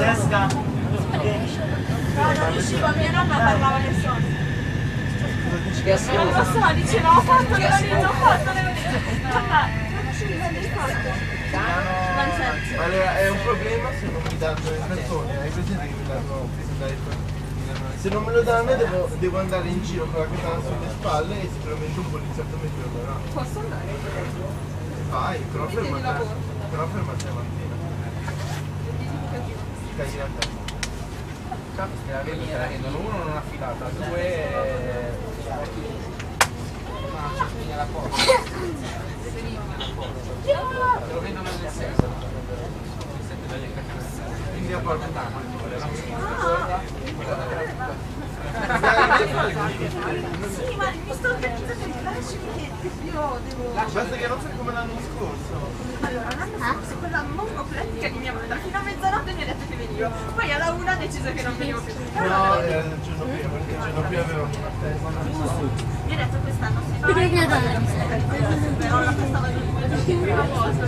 Francesca? No, non riuscivo, mia nonna parlava nel sonno. Che assurdo. Non lo so, diceva ho fatto le valigie, ho fatto le valigie. Non ci rende il fatto. Allora, è un problema se non mi danno le persone, hai presente che mi danno se non me lo danno devo andare in giro con la katana sulle spalle e sicuramente un poliziotto mi fermerà. Posso andare? Vai, però fermati la mattina. Caghi la testa. Cazzo, che la vedi, la rendono uno non affilata, due no, ci spegna la porta. Te lo vendono nel senso. Quindi a parte Sì, ma mi sto organizzando il flash che io devo... basta che non fai come l'anno scorso. Allora, l'anno scorso quella mongopletica di mia madre fino a mezzanotte mi ha detto che venivo. Poi alla una ha deciso che non venivo più. No, era il giorno prima, perché il giorno prima avevo una testa. Mi ha detto quest'anno si fa però la festa va di prima volta.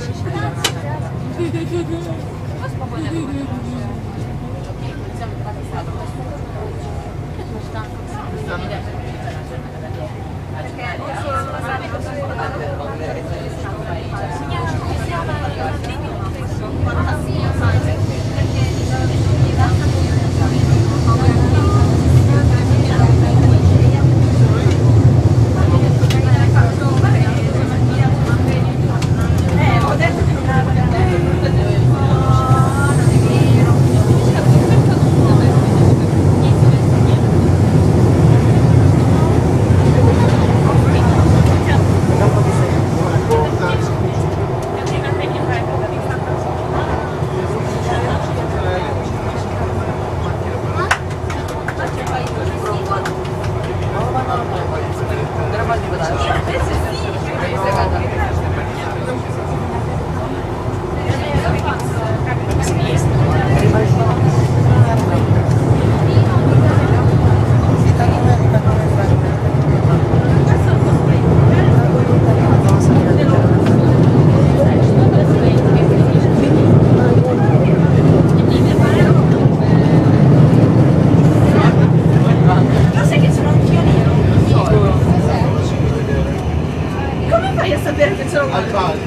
Sapere che ce l'ho Al palio.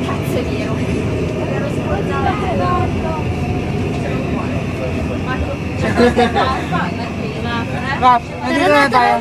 cazzo è vero. Va, vedi dove vai?